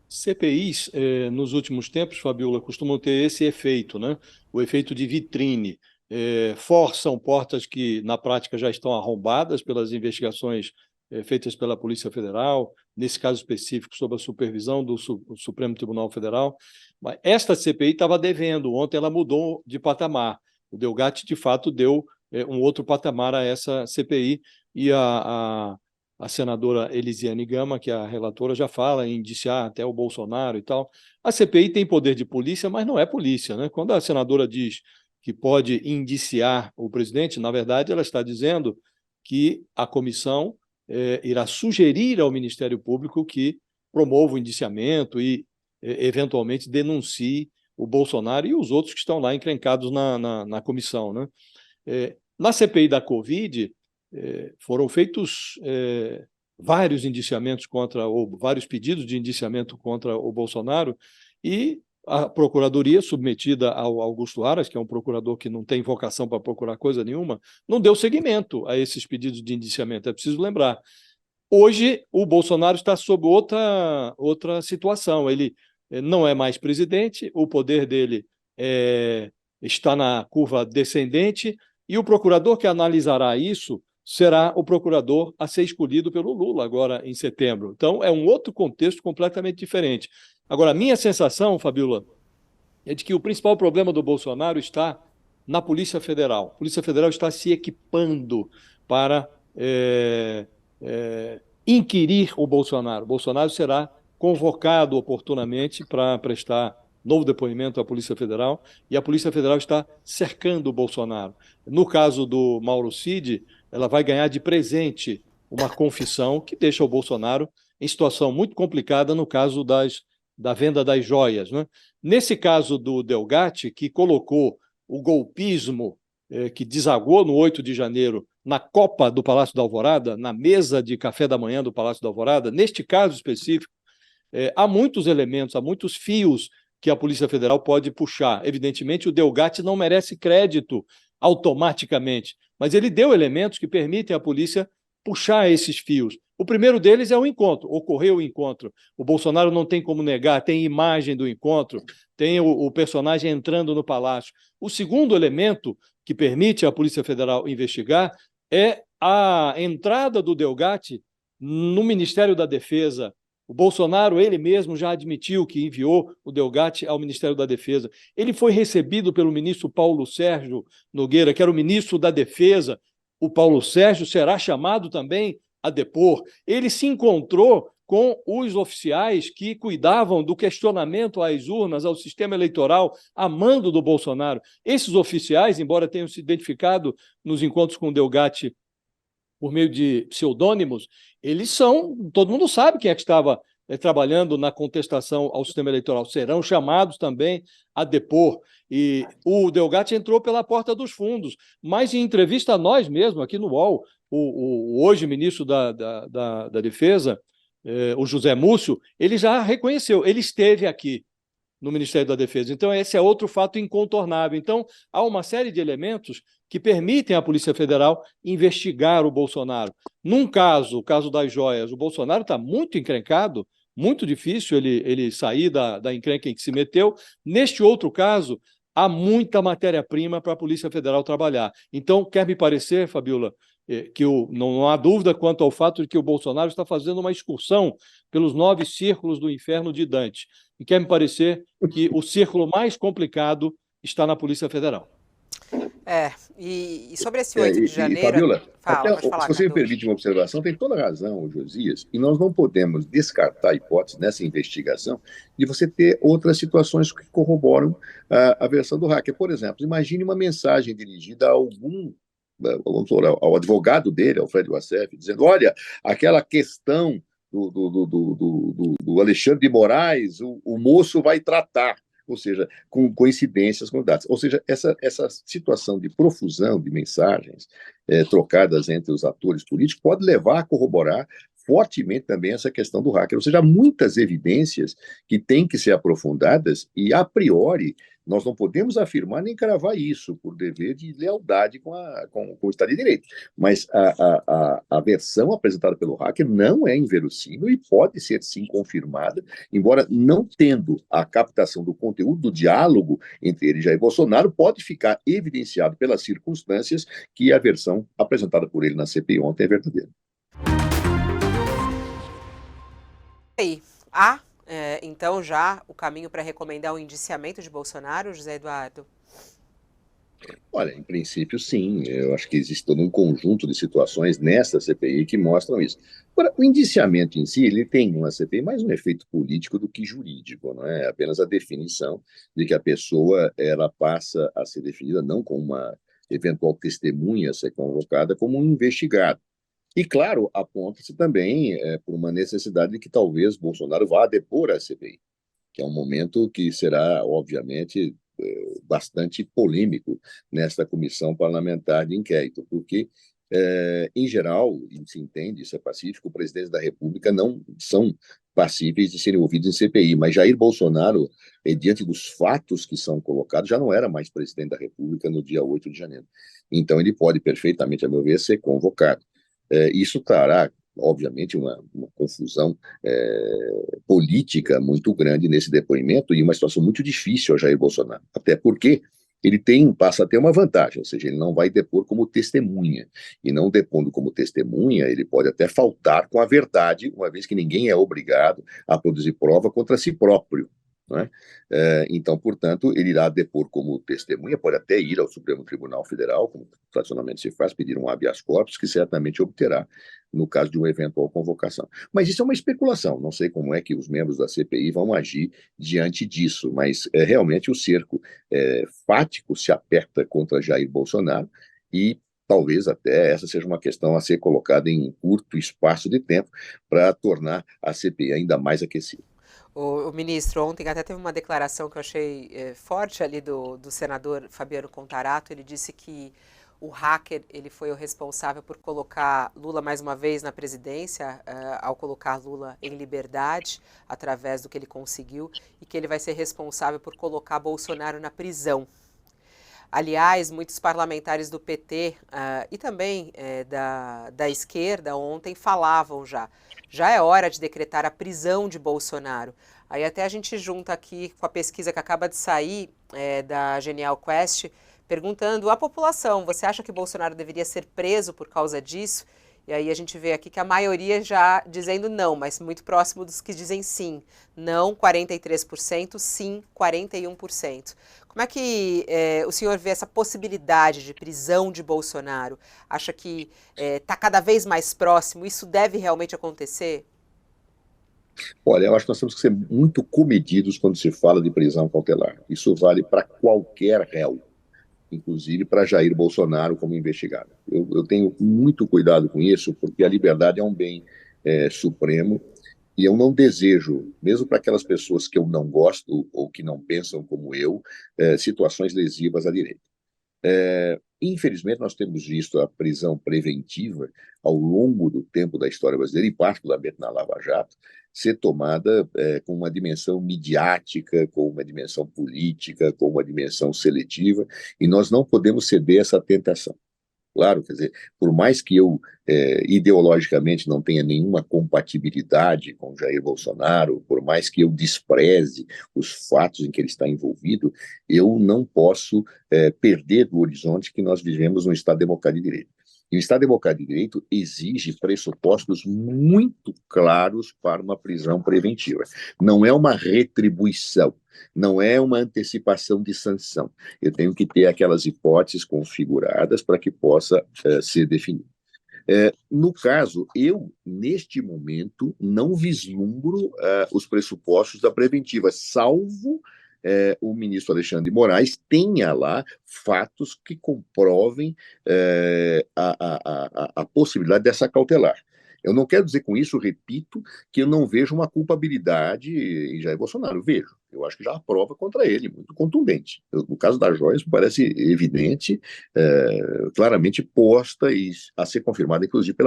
CPIs, nos últimos tempos, Fabiola, costumam ter esse efeito, né? O efeito de vitrine. Forçam portas que, na prática, já estão arrombadas pelas investigações feitas pela Polícia Federal, nesse caso específico, sob a supervisão do Supremo Tribunal Federal. Mas esta CPI estava devendo, ontem ela mudou de patamar. O Delgatti, de fato, deu um outro patamar a essa CPI, e a senadora Elisiane Gama, que é a relatora, já fala em indiciar até o Bolsonaro e tal. A CPI tem poder de polícia, mas não é polícia, né? Quando a senadora diz que pode indiciar o presidente, na verdade, ela está dizendo que a comissão irá sugerir ao Ministério Público que promova o indiciamento e, eventualmente, denuncie o Bolsonaro e os outros que estão lá encrencados na comissão, né? Na CPI da Covid, foram feitos vários indiciamentos ou vários pedidos de indiciamento contra o Bolsonaro, e a Procuradoria, submetida ao Augusto Aras, que é um procurador que não tem vocação para procurar coisa nenhuma, não deu seguimento a esses pedidos de indiciamento. É preciso lembrar. Hoje, o Bolsonaro está sob outra situação. Ele não é mais presidente, o poder dele está na curva descendente, e o procurador que analisará isso será o procurador a ser escolhido pelo Lula agora em setembro. Então, é um outro contexto completamente diferente. Agora, a minha sensação, Fabiola, é de que o principal problema do Bolsonaro está na Polícia Federal. A Polícia Federal está se equipando para inquirir o Bolsonaro. O Bolsonaro será convocado oportunamente para prestar novo depoimento à Polícia Federal, e a Polícia Federal está cercando o Bolsonaro. No caso do Mauro Cid, ela vai ganhar de presente uma confissão que deixa o Bolsonaro em situação muito complicada no caso da venda das joias, né? Nesse caso do Delgatti, que colocou o golpismo que desaguou no 8 de janeiro na copa do Palácio da Alvorada, na mesa de café da manhã do Palácio da Alvorada, neste caso específico, há muitos elementos, há muitos fios que a Polícia Federal pode puxar. Evidentemente, o Delgatti não merece crédito automaticamente, mas ele deu elementos que permitem à polícia puxar esses fios. O primeiro deles é o encontro, ocorreu o encontro. O Bolsonaro não tem como negar, tem imagem do encontro, tem o personagem entrando no palácio. O segundo elemento que permite à Polícia Federal investigar é a entrada do Delgatti no Ministério da Defesa. O Bolsonaro, ele mesmo, já admitiu que enviou o Delgatti ao Ministério da Defesa. Ele foi recebido pelo ministro Paulo Sérgio Nogueira, que era o ministro da Defesa. O Paulo Sérgio será chamado também a depor. Ele se encontrou com os oficiais que cuidavam do questionamento às urnas, ao sistema eleitoral, a mando do Bolsonaro. Esses oficiais, embora tenham se identificado nos encontros com o Delgatti por meio de pseudônimos, eles são, todo mundo sabe quem é que estava trabalhando na contestação ao sistema eleitoral, serão chamados também a depor. E o Delgatti entrou pela porta dos fundos, mas em entrevista a nós mesmos, aqui no UOL, o hoje ministro da Defesa, o José Múcio, ele já reconheceu, ele esteve aqui no Ministério da Defesa. Então, esse é outro fato incontornável. Então, há uma série de elementos que permitem à Polícia Federal investigar o Bolsonaro. Num caso, o caso das joias, o Bolsonaro está muito encrencado, muito difícil ele sair da encrenca em que se meteu. Neste outro caso, há muita matéria-prima para a Polícia Federal trabalhar. Então, quer me parecer, Fabiola, que não há dúvida quanto ao fato de que o Bolsonaro está fazendo uma excursão pelos 9 círculos do inferno de Dante. E quer me parecer que o círculo mais complicado está na Polícia Federal. E sobre esse 8 de janeiro... Fabiola, pode falar, se você me Cadu. permite uma observação, tem toda a razão, o Josias, e nós não podemos descartar a hipótese nessa investigação de você ter outras situações que corroboram a versão do hacker. Por exemplo, imagine uma mensagem dirigida a ao advogado dele, ao Fred Wassef, dizendo: olha, aquela questão do Alexandre de Moraes, o moço vai tratar, ou seja, com coincidências com dados. Ou seja, essa situação de profusão de mensagens trocadas entre os atores políticos pode levar a corroborar fortemente também essa questão do hacker. Ou seja, há muitas evidências que têm que ser aprofundadas e, a priori, nós não podemos afirmar nem cravar isso por dever de lealdade com o Estado de Direito. Mas a versão apresentada pelo hacker não é inverossímil e pode ser, sim, confirmada, embora não tendo a captação do conteúdo do diálogo entre ele e Jair Bolsonaro, pode ficar evidenciado pelas circunstâncias que a versão apresentada por ele na CPI ontem é verdadeira. E aí, então já o caminho para recomendar o indiciamento de Bolsonaro, José Eduardo? Olha, em princípio, sim. Eu acho que existe todo um conjunto de situações nesta CPI que mostram isso. Agora, o indiciamento em si, ele tem uma CPI mais um efeito político do que jurídico, não é? Apenas a definição de que a pessoa ela passa a ser definida não como uma eventual testemunha a ser convocada, como um investigado. E, claro, aponta-se também por uma necessidade de que talvez Bolsonaro vá depor a CPI, que é um momento que será, obviamente, bastante polêmico nesta comissão parlamentar de inquérito, porque, em geral, e se entende, isso é pacífico, o presidente da República não são passíveis de serem ouvidos em CPI, mas Jair Bolsonaro, diante dos fatos que são colocados, já não era mais presidente da República no dia 8 de janeiro. Então, ele pode perfeitamente, a meu ver, ser convocado. Isso trará, obviamente, uma confusão política muito grande nesse depoimento e uma situação muito difícil ao Jair Bolsonaro, até porque ele passa a ter uma vantagem, ou seja, ele não vai depor como testemunha, e não depondo como testemunha, ele pode até faltar com a verdade, uma vez que ninguém é obrigado a produzir prova contra si próprio. Não é? Então, portanto, ele irá depor como testemunha, pode até ir ao Supremo Tribunal Federal, como tradicionalmente se faz, pedir um habeas corpus, que certamente obterá no caso de uma eventual convocação. Mas isso é uma especulação, não sei como é que os membros da CPI vão agir diante disso, mas realmente o cerco fático se aperta contra Jair Bolsonaro e talvez até essa seja uma questão a ser colocada em curto espaço de tempo para tornar a CPI ainda mais aquecida. O ministro, ontem até teve uma declaração que eu achei forte ali do senador Fabiano Contarato. Ele disse que o hacker ele foi o responsável por colocar Lula mais uma vez na presidência, ao colocar Lula em liberdade, através do que ele conseguiu, e que ele vai ser responsável por colocar Bolsonaro na prisão. Aliás, muitos parlamentares do PT e também da esquerda ontem falavam já é hora de decretar a prisão de Bolsonaro. Aí até a gente junta aqui com a pesquisa que acaba de sair da Genial Quest, perguntando à população, você acha que Bolsonaro deveria ser preso por causa disso? E aí a gente vê aqui que a maioria já dizendo não, mas muito próximo dos que dizem sim. Não, 43%, sim, 41%. Como é que o senhor vê essa possibilidade de prisão de Bolsonaro? Acha que está cada vez mais próximo? Isso deve realmente acontecer? Olha, eu acho que nós temos que ser muito comedidos quando se fala de prisão cautelar. Isso vale para qualquer réu, inclusive para Jair Bolsonaro como investigado. Eu tenho muito cuidado com isso, porque a liberdade é um bem supremo, e eu não desejo, mesmo para aquelas pessoas que eu não gosto ou que não pensam como eu, situações lesivas à direita. Infelizmente, nós temos visto a prisão preventiva ao longo do tempo da história brasileira, e particularmente na Lava Jato, ser tomada com uma dimensão midiática, com uma dimensão política, com uma dimensão seletiva, e nós não podemos ceder a essa tentação. Claro, quer dizer, por mais que eu ideologicamente não tenha nenhuma compatibilidade com Jair Bolsonaro, por mais que eu despreze os fatos em que ele está envolvido, eu não posso perder do horizonte que nós vivemos num Estado democrático de direito. E o Estado democrático de direito exige pressupostos muito claros para uma prisão preventiva. Não é uma retribuição, não é uma antecipação de sanção. Eu tenho que ter aquelas hipóteses configuradas para que possa ser definido. No caso, eu, neste momento, não vislumbro os pressupostos da preventiva, salvo o ministro Alexandre de Moraes tenha lá fatos que comprovem a possibilidade dessa cautelar. Eu não quero dizer com isso, repito, que eu não vejo uma culpabilidade em Jair Bolsonaro. Vejo. Eu acho que já há prova contra ele, muito contundente. No caso da Joyce, parece evidente, claramente posta e a ser confirmada, inclusive,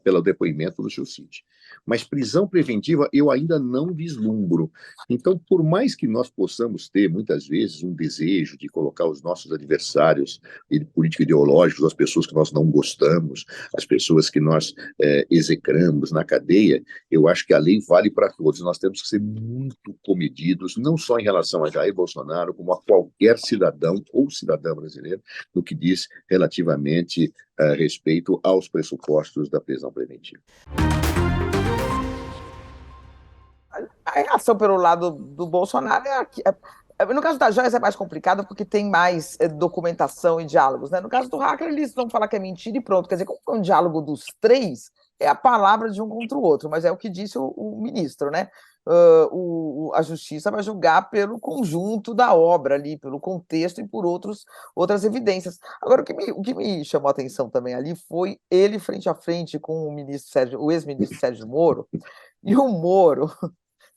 pelo depoimento do Chilcide. Mas prisão preventiva eu ainda não vislumbro. Então, por mais que nós possamos ter, muitas vezes, um desejo de colocar os nossos adversários político-ideológicos, as pessoas que nós não gostamos, as pessoas que nós execramos na cadeia, eu acho que a lei vale para todos. Nós temos que ser muito comedidos, não só em relação a Jair Bolsonaro, como a qualquer cidadão ou cidadã brasileiro, no que diz relativamente a respeito aos pressupostos da prisão preventiva. A reação pelo lado do Bolsonaro no caso da Joyce é mais complicado porque tem mais documentação e diálogos, né? No caso do hacker, eles vão falar que é mentira e pronto. Quer dizer, como é um diálogo dos três, é a palavra de um contra o outro, mas é o que disse o ministro, né? A justiça vai julgar pelo conjunto da obra ali, pelo contexto e por outras evidências. Agora, o que me chamou a atenção também ali foi ele frente a frente com o ex-ministro Sérgio Moro, e o Moro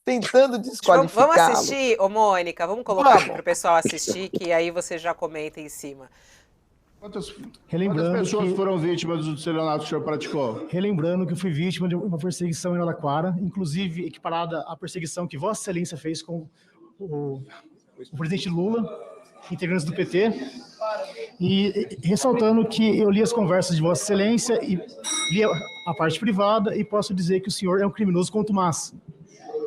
tentando desqualificá-lo. Vamos assistir, Mônica, vamos colocar aqui para o pessoal assistir, que aí você já comenta em cima. Quantas pessoas foram vítimas do estelionato que o senhor praticou? Relembrando que eu fui vítima de uma perseguição em Araraquara, inclusive equiparada à perseguição que Vossa Excelência fez com o presidente Lula, integrantes do PT, e ressaltando que eu li as conversas de Vossa Excelência e li a parte privada e posso dizer que o senhor é um criminoso contumaz.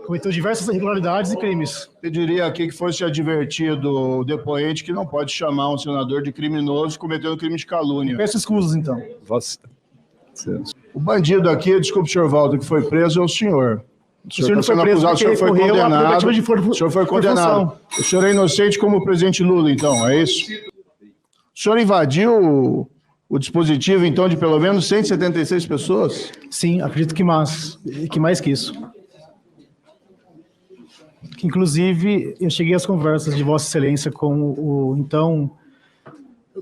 Cometeu diversas irregularidades e crimes. Eu diria aqui que fosse advertido o depoente que não pode chamar um senador de criminoso cometendo crime de calúnia. Peço escusas, então. O bandido aqui, desculpe, senhor Walter, que foi preso é o senhor. O senhor não foi preso, o senhor foi condenado. O senhor foi condenado. O senhor é inocente como o presidente Lula, então, é isso? O senhor invadiu o dispositivo, então, de pelo menos 176 pessoas? Sim, acredito que mais que isso. Inclusive, eu cheguei às conversas de Vossa Excelência com o então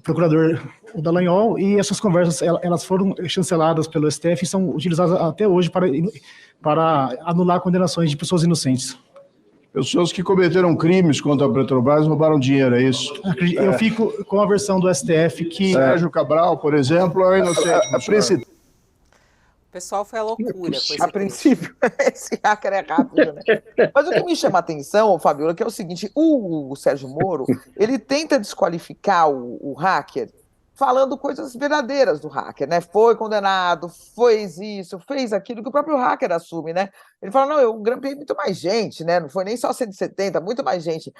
procurador Dallagnol, e essas conversas elas foram chanceladas pelo STF e são utilizadas até hoje para anular condenações de pessoas inocentes. Pessoas que cometeram crimes contra a Petrobras roubaram dinheiro, é isso? Eu fico com a versão do STF que... Sérgio Cabral, por exemplo, é inocente. O pessoal foi a loucura. A princípio, esse hacker é rápido, né? Mas o que me chama a atenção, Fabiola, que é o seguinte, o Sérgio Moro, ele tenta desqualificar o hacker falando coisas verdadeiras do hacker, né? Foi condenado, fez isso, fez aquilo, que o próprio hacker assume, né? Ele fala, não, eu grampeei muito mais gente, né? Não foi nem só 170, muito mais gente.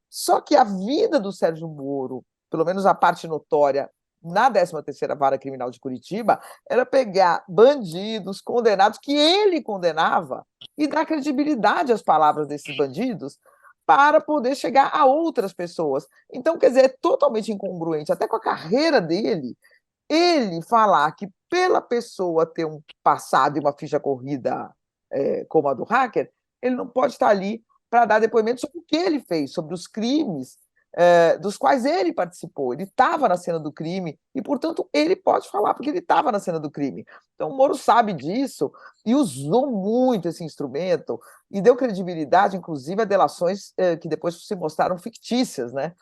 Só que a vida do Sérgio Moro, pelo menos a parte notória, na 13ª Vara Criminal de Curitiba, era pegar bandidos condenados que ele condenava e dar credibilidade às palavras desses bandidos para poder chegar a outras pessoas. Então, quer dizer, é totalmente incongruente, até com a carreira dele, ele falar que pela pessoa ter um passado e uma ficha corrida como a do hacker, ele não pode estar ali para dar depoimento sobre o que ele fez, sobre os crimes dos quais ele participou. Ele estava na cena do crime e, portanto, ele pode falar porque ele estava na cena do crime. Então, o Moro sabe disso e usou muito esse instrumento e deu credibilidade, inclusive, a delações que depois se mostraram fictícias, né?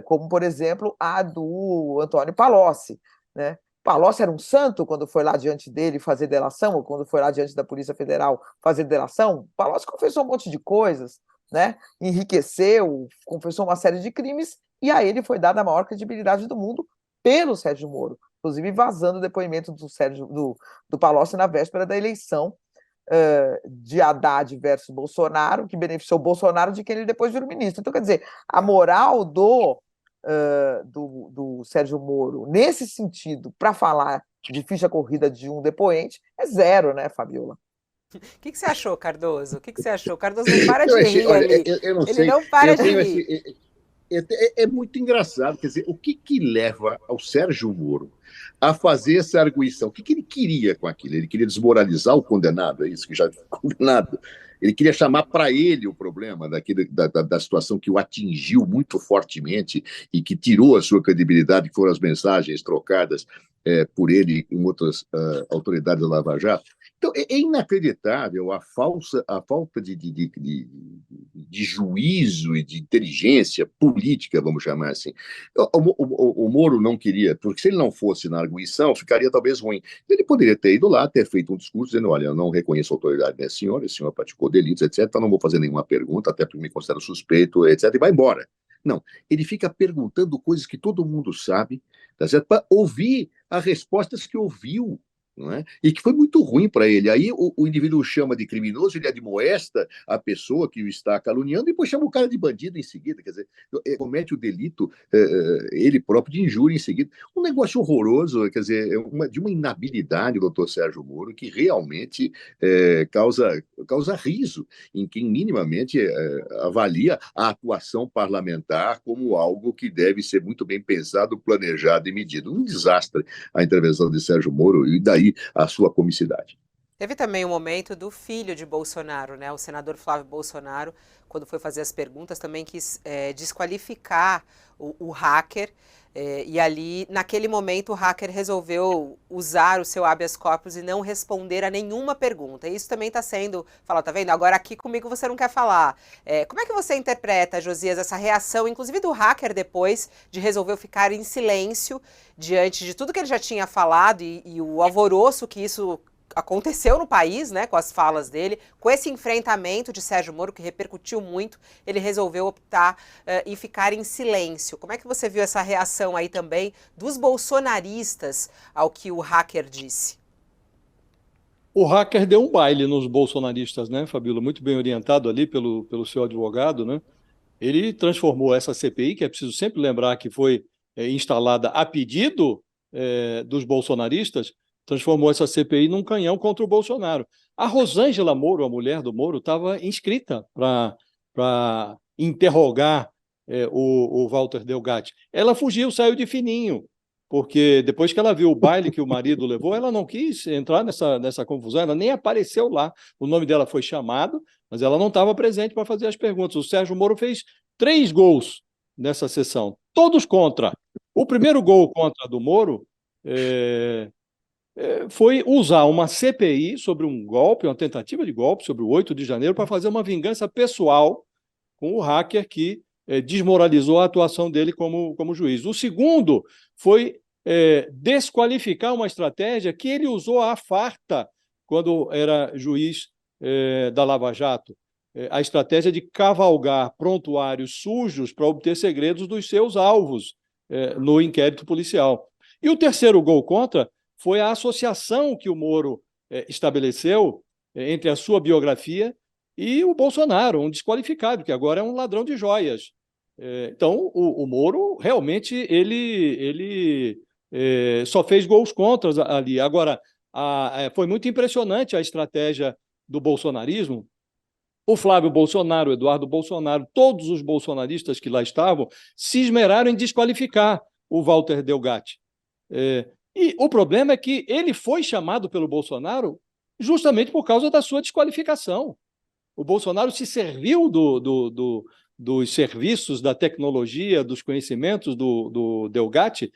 Como, por exemplo, a do Antônio Palocci, né? Palocci era um santo quando foi lá diante dele fazer delação, ou quando foi lá diante da Polícia Federal fazer delação. Palocci confessou um monte de coisas, né? Enriqueceu, confessou uma série de crimes, e a ele foi dada a maior credibilidade do mundo pelo Sérgio Moro, inclusive vazando o depoimento do Palocci na véspera da eleição de Haddad versus Bolsonaro, que beneficiou o Bolsonaro, de quem ele depois virou ministro. Então, quer dizer, a moral do Sérgio Moro, nesse sentido, para falar de ficha corrida de um depoente, é zero, né, Fabiola? O que você achou, Cardoso? O que você achou? O Cardoso não para de rir ali. Eu não sei. Ele não para de rir. É muito engraçado, quer dizer, o que leva ao Sérgio Moro a fazer essa arguição? O que ele queria com aquilo? Ele queria desmoralizar o condenado, é isso que já foi condenado? Ele queria chamar para ele o problema da situação que o atingiu muito fortemente e que tirou a sua credibilidade, que foram as mensagens trocadas por ele com outras autoridades da Lava Jato. Então, é inacreditável a falta de de juízo e de inteligência política, vamos chamar assim. O Moro não queria, porque se ele não fosse na arguição, ficaria talvez ruim. Ele poderia ter ido lá, ter feito um discurso dizendo, olha, eu não reconheço a autoridade desse senhor, esse senhor praticou delitos, etc., então não vou fazer nenhuma pergunta, até porque me considero suspeito, etc., e vai embora. Não, ele fica perguntando coisas que todo mundo sabe, tá certo? Para ouvir as respostas que ouviu, não é? E que foi muito ruim para ele. Aí o indivíduo o chama de criminoso, ele admoesta a pessoa que o está caluniando e depois chama o cara de bandido em seguida. Quer dizer, comete o delito ele próprio de injúria em seguida. Um negócio horroroso, quer dizer, de uma inabilidade, doutor Sérgio Moro, que realmente causa riso em quem minimamente avalia a atuação parlamentar como algo que deve ser muito bem pensado, planejado e medido. Um desastre a intervenção de Sérgio Moro e daí a sua comicidade. Teve também o momento do filho de Bolsonaro, né? O senador Flávio Bolsonaro, quando foi fazer as perguntas, também quis desqualificar o hacker. E ali, naquele momento, o hacker resolveu usar o seu habeas corpus e não responder a nenhuma pergunta. E isso também está sendo falado, tá vendo? Agora aqui comigo você não quer falar. Como é que você interpreta, Josias, essa reação, inclusive do hacker depois, de resolver ficar em silêncio diante de tudo que ele já tinha falado e o alvoroço que isso aconteceu no país, né, com as falas dele, com esse enfrentamento de Sérgio Moro, que repercutiu muito, ele resolveu optar em ficar em silêncio. Como é que você viu essa reação aí também dos bolsonaristas ao que o hacker disse? O hacker deu um baile nos bolsonaristas, né, Fabíola? Muito bem orientado ali pelo seu advogado, né? Ele transformou essa CPI, que é preciso sempre lembrar que foi instalada a pedido dos bolsonaristas, transformou essa CPI num canhão contra o Bolsonaro. A Rosângela Moro, a mulher do Moro, estava inscrita para interrogar o Walter Delgatti. Ela fugiu, saiu de fininho, porque depois que ela viu o baile que o marido levou, ela não quis entrar nessa confusão, ela nem apareceu lá. O nome dela foi chamado, mas ela não estava presente para fazer as perguntas. O Sérgio Moro fez 3 gols nessa sessão, todos contra. O primeiro gol contra do Moro foi usar uma CPI sobre um golpe, uma tentativa de golpe sobre o 8 de janeiro para fazer uma vingança pessoal com o hacker que desmoralizou a atuação dele como juiz. O segundo foi desqualificar uma estratégia que ele usou à farta quando era juiz da Lava Jato. A estratégia de cavalgar prontuários sujos para obter segredos dos seus alvos no inquérito policial. E o terceiro gol contra foi a associação que o Moro estabeleceu entre a sua biografia e o Bolsonaro, um desqualificado, que agora é um ladrão de joias. Então, o Moro, realmente, ele só fez gols contras ali. Agora, foi muito impressionante a estratégia do bolsonarismo. O Flávio Bolsonaro, o Eduardo Bolsonaro, todos os bolsonaristas que lá estavam, se esmeraram em desqualificar o Walter Delgatti. E o problema é que ele foi chamado pelo Bolsonaro justamente por causa da sua desqualificação. O Bolsonaro se serviu dos serviços, da tecnologia, dos conhecimentos do Delgatti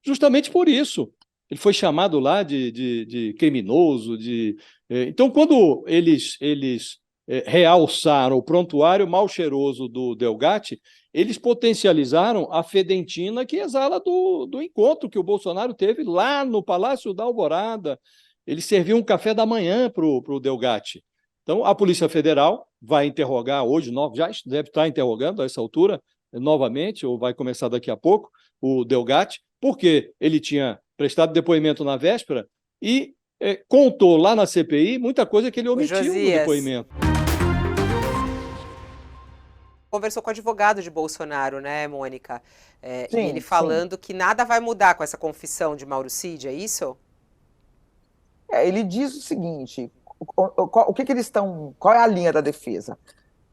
justamente por isso. Ele foi chamado lá de criminoso. Então, quando eles realçaram o prontuário mal cheiroso do Delgatti, eles potencializaram a fedentina que exala do encontro que o Bolsonaro teve lá no Palácio da Alvorada. Ele serviu um café da manhã para o Delgatti. Então, a Polícia Federal vai interrogar hoje, já deve estar interrogando a essa altura, novamente, ou vai começar daqui a pouco, o Delgatti, porque ele tinha prestado depoimento na véspera e contou lá na CPI muita coisa que ele omitiu no depoimento. Conversou com o advogado de Bolsonaro, né, Mônica? Sim, e ele falando que nada vai mudar com essa confissão de Mauro Cid, é isso? Ele diz o seguinte, o que eles estão, qual é a linha da defesa?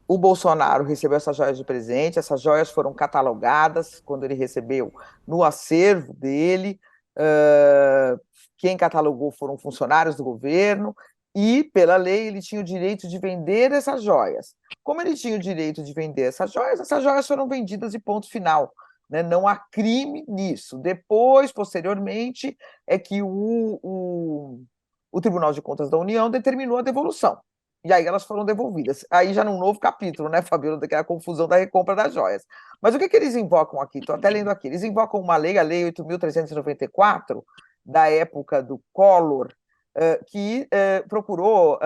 O Bolsonaro recebeu essas joias de presente, essas joias foram catalogadas quando ele recebeu no acervo dele, quem catalogou foram funcionários do governo, e, pela lei, ele tinha o direito de vender essas joias. Como ele tinha o direito de vender essas joias foram vendidas e ponto final. Né? Não há crime nisso. Depois, posteriormente, é que o Tribunal de Contas da União determinou a devolução. E aí elas foram devolvidas. Aí já num novo capítulo, né, Fabíola, daquela confusão da recompra das joias. Mas o que eles invocam aqui? Estou até lendo aqui. Eles invocam uma lei, a Lei 8.394, da época do Collor, que procurou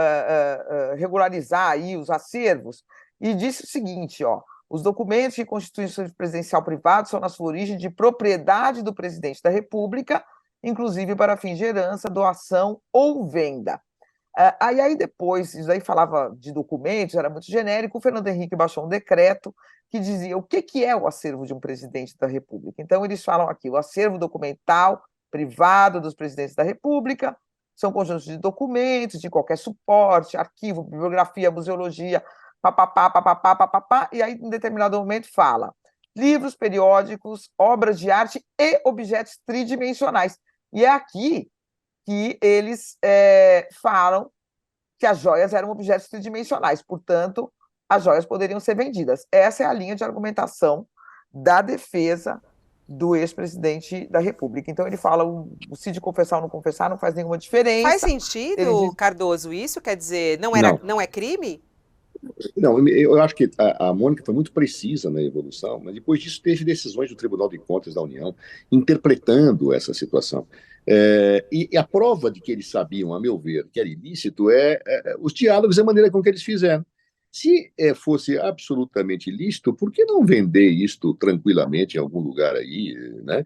regularizar aí os acervos, e disse o seguinte, ó: os documentos de constituição presidencial privado são, na sua origem, de propriedade do presidente da República, inclusive para fins de herança, doação ou venda. Aí depois, isso aí falava de documentos, era muito genérico. O Fernando Henrique baixou um decreto que dizia o que é o acervo de um presidente da República. Então, eles falam aqui: o acervo documental privado dos presidentes da República são conjuntos de documentos, de qualquer suporte, arquivo, bibliografia, museologia, papapá, papapá, papapá, e aí, em determinado momento, fala livros, periódicos, obras de arte e objetos tridimensionais. E é aqui que eles falam que as joias eram objetos tridimensionais, portanto, as joias poderiam ser vendidas. Essa é a linha de argumentação da defesa do ex-presidente da República. Então, ele fala, o Cid confessar ou não confessar não faz nenhuma diferença. Faz sentido, Cardoso, isso? Quer dizer, não é crime? Não, eu acho que a Mônica foi muito precisa na evolução, mas depois disso teve decisões do Tribunal de Contas da União interpretando essa situação. E a prova de que eles sabiam, a meu ver, que era ilícito os diálogos e a maneira com que eles fizeram. Se fosse absolutamente ilícito, por que não vender isto tranquilamente em algum lugar aí, né?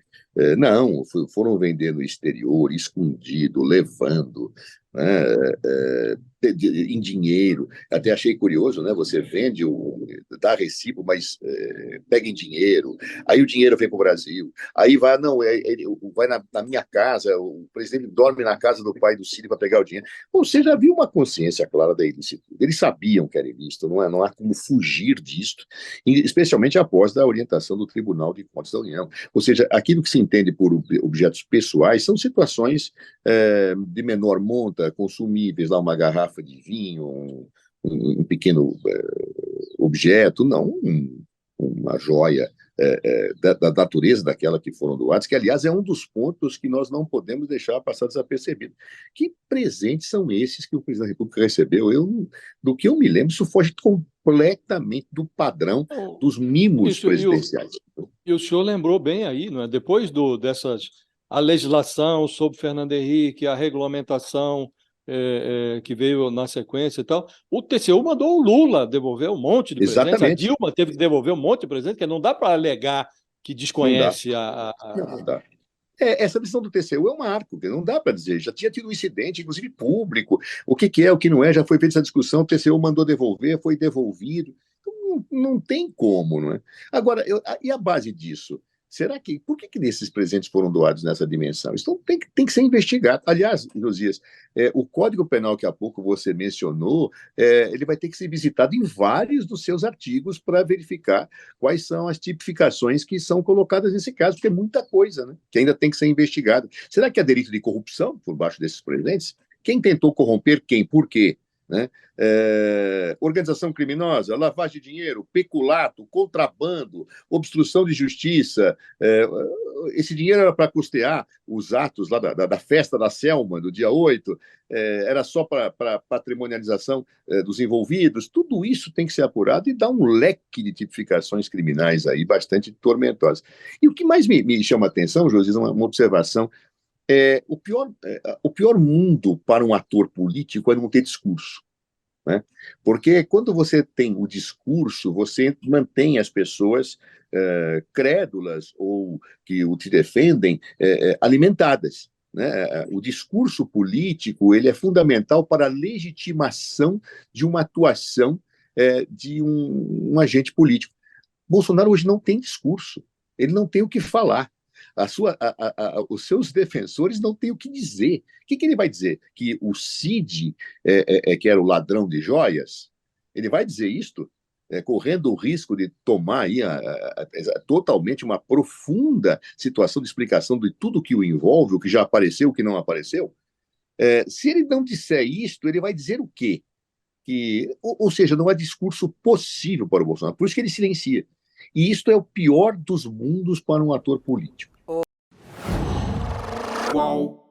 Não, foram vender no exterior, escondido, levando, né? Em dinheiro. Até achei curioso, né? Você vende, dá recibo, mas pega em dinheiro. Aí o dinheiro vem para o Brasil. Aí vai, não, vai na minha casa, o presidente dorme na casa do pai do Cid para pegar o dinheiro. Ou seja, havia uma consciência clara da ilicitude. Eles sabiam que era ilícito, não há como fugir disto, especialmente após a orientação do Tribunal de Contas da União. Ou seja, aquilo que se entende por objetos pessoais são situações de menor monta, consumíveis, lá uma garrafa de vinho, um pequeno objeto, não uma joia da natureza daquela que foram doadas, que, aliás, é um dos pontos que nós não podemos deixar passar desapercebido. Que presentes são esses que o presidente da República recebeu? Do que eu me lembro, isso foge completamente do padrão dos mimos presidenciais. E o senhor lembrou bem aí, não é? Depois a legislação sobre Fernando Henrique, a regulamentação que veio na sequência e tal, o TCU mandou o Lula devolver um monte de presentes, a Dilma teve que devolver um monte de presentes, que não dá para alegar que desconhece Não dá. Essa decisão do TCU é um marco, não dá para dizer, já tinha tido um incidente, inclusive público, o que é, o que não é, já foi feita essa discussão, o TCU mandou devolver, foi devolvido, então, não tem como, não é? Agora, e a base disso? Por que esses presentes foram doados nessa dimensão? Isso tem que ser investigado. Aliás, Josias, o Código Penal que há pouco você mencionou, ele vai ter que ser visitado em vários dos seus artigos para verificar quais são as tipificações que são colocadas nesse caso, porque é muita coisa, né, que ainda tem que ser investigada. Será que há delito de corrupção por baixo desses presentes? Quem tentou corromper quem? Por quê? Né? Organização criminosa, lavagem de dinheiro, peculato, contrabando, obstrução de justiça. Esse dinheiro era para custear os atos lá da festa da Selma, do dia 8, era só para patrimonialização dos envolvidos. Tudo isso tem que ser apurado e dá um leque de tipificações criminais aí bastante tormentosas. E o que mais me chama a atenção, Josias, uma observação. O pior mundo para um ator político é não ter discurso, né? Porque quando você tem o discurso, você mantém as pessoas crédulas ou que te defendem alimentadas, né? O discurso político ele é fundamental para a legitimação de uma atuação de um agente político. Bolsonaro hoje não tem discurso, ele não tem o que falar. Os seus defensores não têm o que dizer. O que ele vai dizer? Que o Cid que era o ladrão de joias? Ele vai dizer isto, correndo o risco de tomar aí totalmente uma profunda situação de explicação de tudo que o envolve, o que já apareceu, o que não apareceu? Se ele não disser isto, ele vai dizer o quê? Ou seja, não há discurso possível para o Bolsonaro. Por isso que ele silencia. E isto é o pior dos mundos para um ator político. Qual